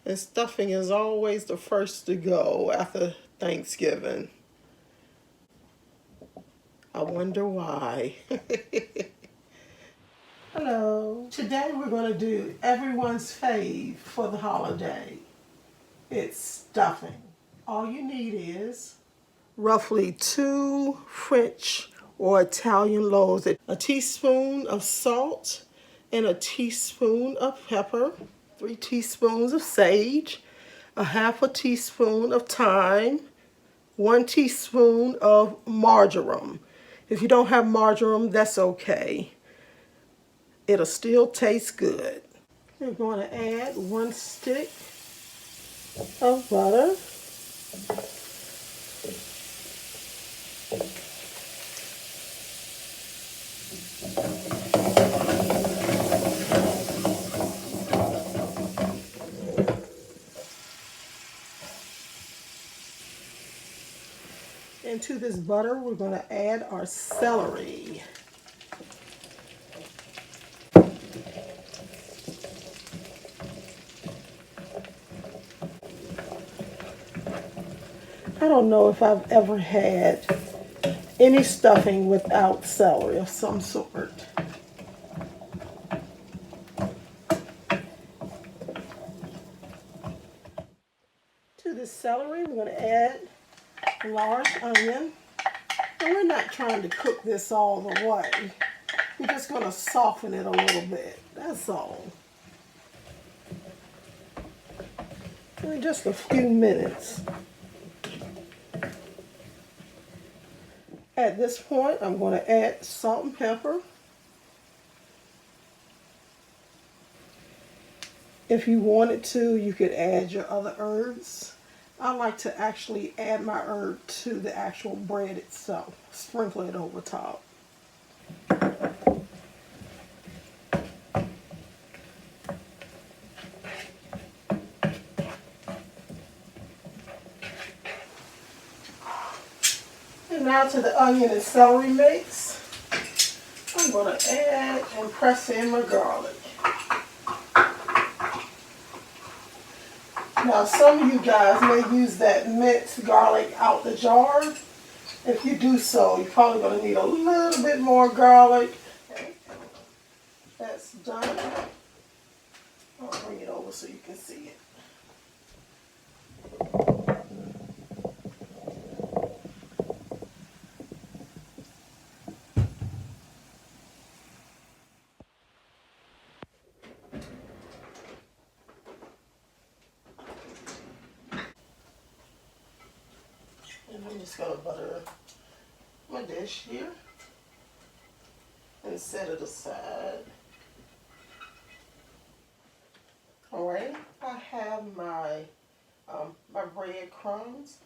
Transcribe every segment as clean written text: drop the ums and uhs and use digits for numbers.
And stuffing is always the first to go after Thanksgiving. I wonder why. Hello. Today we're going to do everyone's fave for the holiday. It's stuffing. All you need is roughly 2 French or Italian loaves, a teaspoon of salt and a teaspoon of pepper, 3 teaspoons of sage, a half a teaspoon of thyme, 1 teaspoon of marjoram. If you don't have marjoram, that's okay. It'll still taste good. We're going to add 1 stick of butter. Into this butter, we're going to add our celery. I don't know if I've ever had any stuffing without celery of some sort. To this celery, we're going to add a large onion. And we're not trying to cook this all the way. We're just going to soften it a little bit. That's all. In just a few minutes. At this point, I'm going to add salt and pepper. If you wanted to, you could add your other herbs. I like to actually add my herb to the actual bread itself. Sprinkle it over top. And now to the onion and celery mix. I'm going to add and press in my garlic. Now some of you guys may use that minced garlic out the jar. If you do so, you're probably going to need a little bit more garlic. Okay. That's done. I'll bring it over so you can see it. And I'm just going to butter my dish here and set it aside. Alright, I have my my bread crumbs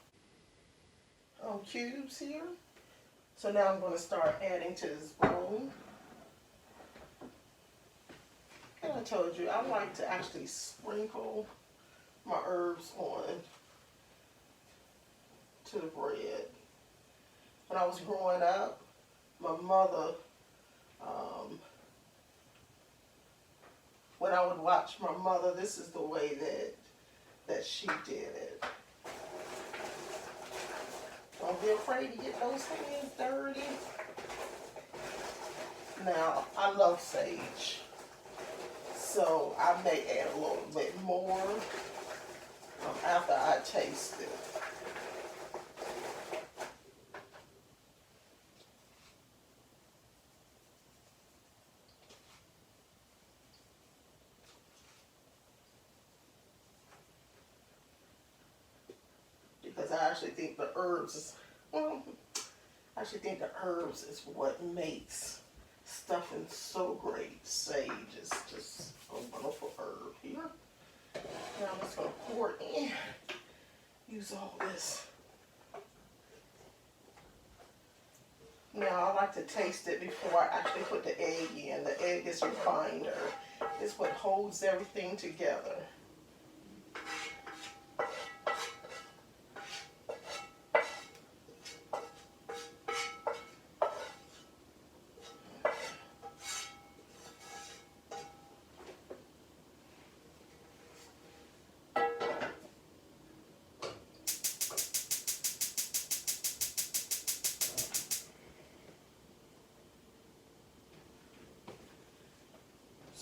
cubes here. So now I'm going to start adding to this bowl. And I told you, I like to actually sprinkle my herbs on to the bread. When I was growing up, my mother, when I would watch my mother, this is the way that she did it. Don't be afraid to get those hands dirty. Now, I love sage, so I may add a little bit more after I taste it. Because I actually think the herbs is, well, I actually think the herbs is what makes stuffing so great. Sage is just a wonderful herb here. Now I'm just going to pour it in. Use all this. Now I like to taste it before I actually put the egg in. The egg is refined. It's what holds everything together.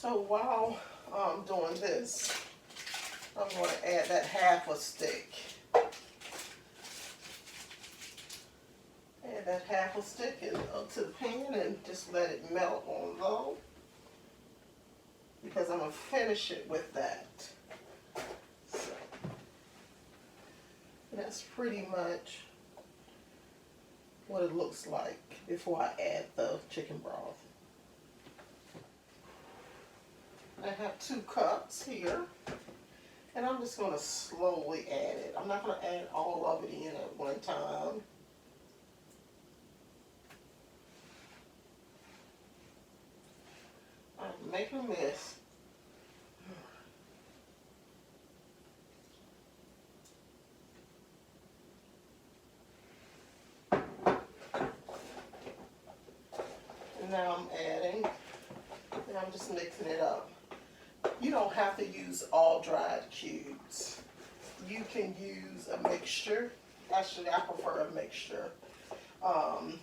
So while I'm doing this, I'm going to add that half a stick. Add that half a stick to the pan and just let it melt on low, because I'm going to finish it with that. So that's pretty much what it looks like before I add the chicken broth. I have 2 cups here, and I'm just going to slowly add it. I'm not going to add all of it in at one time. I'm making a mess. And now I'm adding, and I'm just mixing it up. You don't have to use all dried cubes. You can use a mixture. Actually, I prefer a mixture. And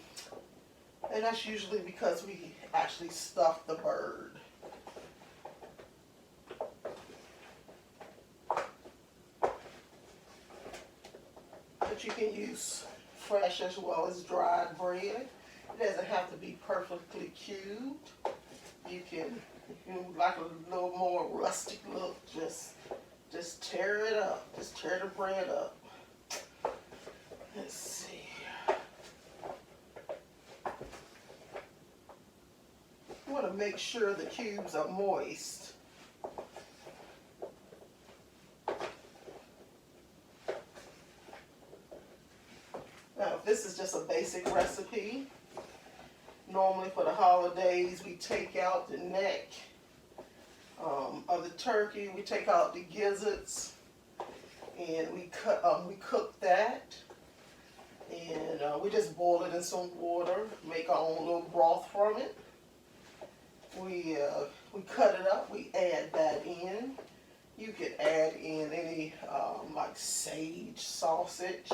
that's usually because we actually stuff the bird. But you can use fresh as well as dried bread. It doesn't have to be perfectly cubed. You can, if you like a little more rustic look, just tear it up. Just tear the bread up. Let's see. You want to make sure the cubes are moist. Now, if this is just a basic recipe, normally for the holidays, we take out the neck of the turkey. We take out the gizzards, and we cook that, and we just boil it in some water, make our own little broth from it. We cut it up. We add that in. You could add in any like sage sausage.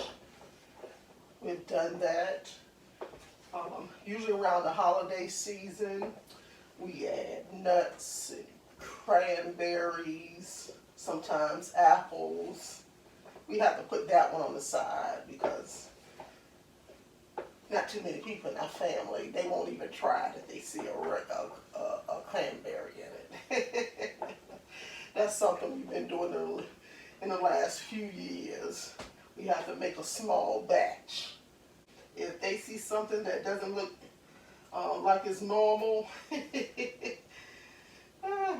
We've done that. Usually around the holiday season, we add nuts and cranberries, sometimes apples. We have to put that one on the side because not too many people in our family, they won't even try it if they see a cranberry in it. That's something we've been doing in the last few years. We have to make a small batch. If they see something that doesn't look like it's normal,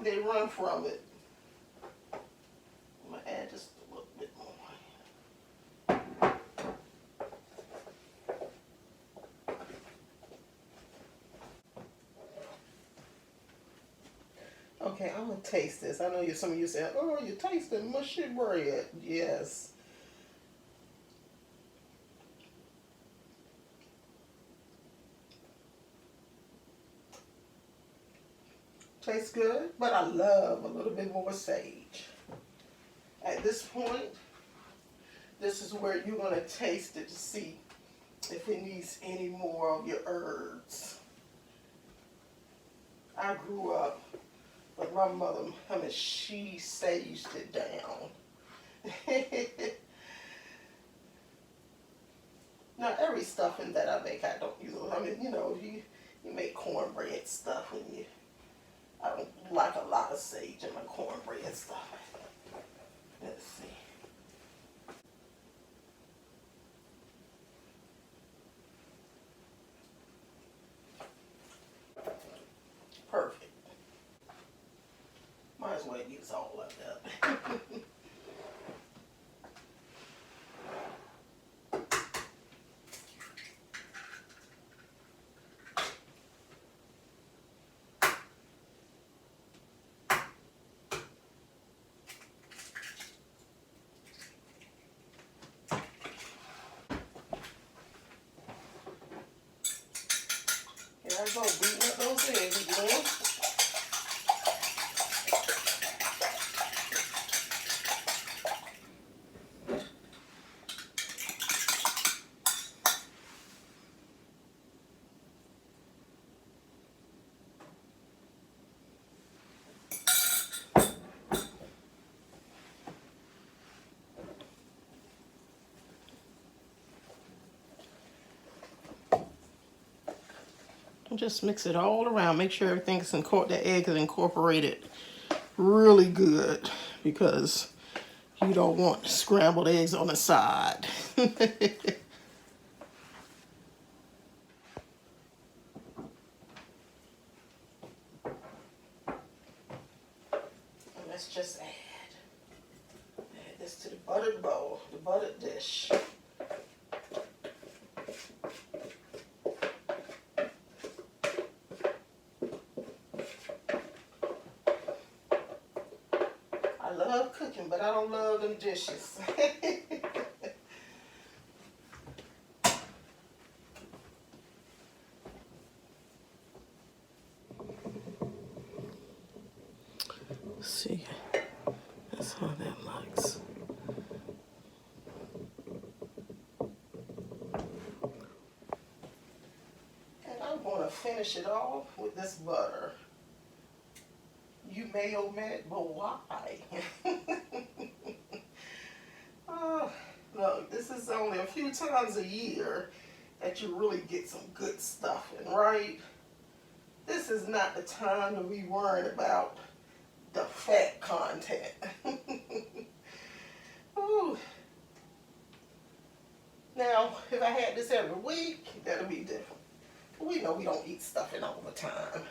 they run from it. I'm going to add just a little bit more. Okay, I'm going to taste this. I know some of you said, oh, you're tasting mushy bread. Yes. Tastes good, but I love a little bit more sage. At this point, this is where you're going to taste it to see if it needs any more of your herbs. I grew up with my mother, she saged it down. Now, every stuffing that I make, I don't use it. I mean, you make cornbread stuff and I don't like a lot of sage in my cornbread stuff. Let's see. Perfect. Might as well use all of that. Here I go, beating up those eggs again. Just mix it all around. Make sure everything's the egg is incorporated really good, because you don't want scrambled eggs on the side. Let's just add this to the buttered bowl, the buttered dish. I love cooking, but I don't love them dishes. See, that's how that looks. And I'm going to finish it off with this butter. You may omit, but why? Oh, look, this is only a few times a year that you really get some good stuff in, right? This is not the time to be worried about the fat content. Ooh. Now, if I had this every week, that'd be different. We know we don't eat stuffing all the time.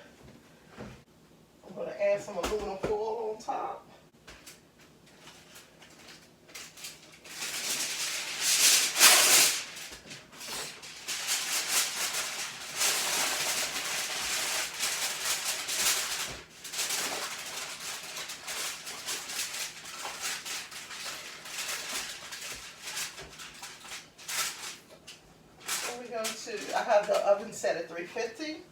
I'm going to add some aluminum foil on top. I have the oven set at 350.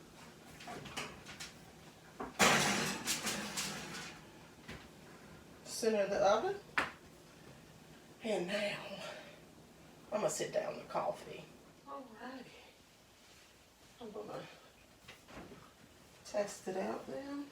Center of the oven. And now, I'm going to sit down with coffee. Alright. I'm going to test it out then.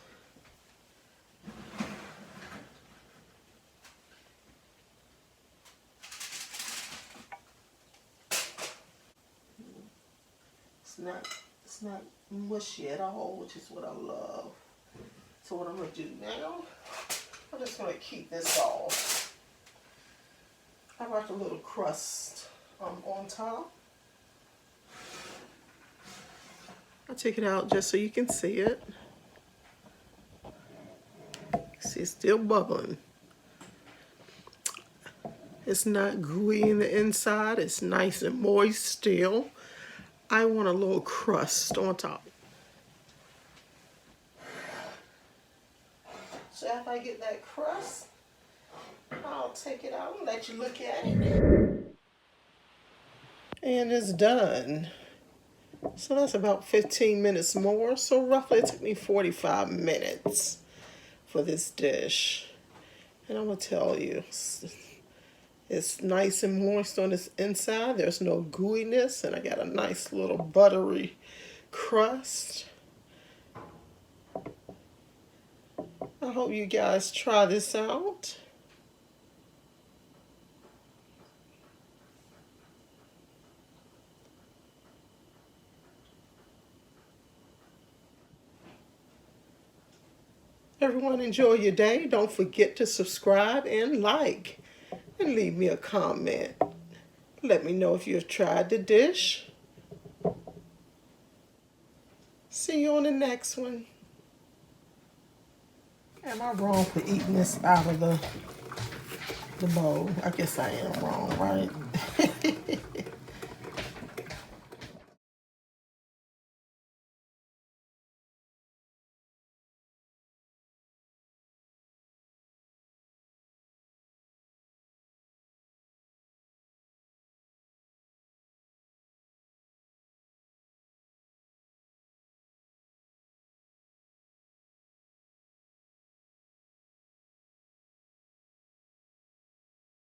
It's not mushy at all, which is what I love. So what I'm going to do now, I'm just going to keep this off. I like a little crust on top. I'll take it out just so you can see it. See, it's still bubbling. It's not gooey in the inside. It's nice and moist still. I want a little crust on top. So after I get that crust, I'll take it out and let you look at it. And it's done. So that's about 15 minutes more. So roughly it took me 45 minutes for this dish. And I'm going to tell you, it's nice and moist on this inside. There's no gooiness, and I got a nice little buttery crust. I hope you guys try this out. Everyone enjoy your day. Don't forget to subscribe and like. And leave me a comment. Let me know if you've tried the dish. See you on the next one. Am I wrong for eating this out of the bowl? I guess I am wrong, right?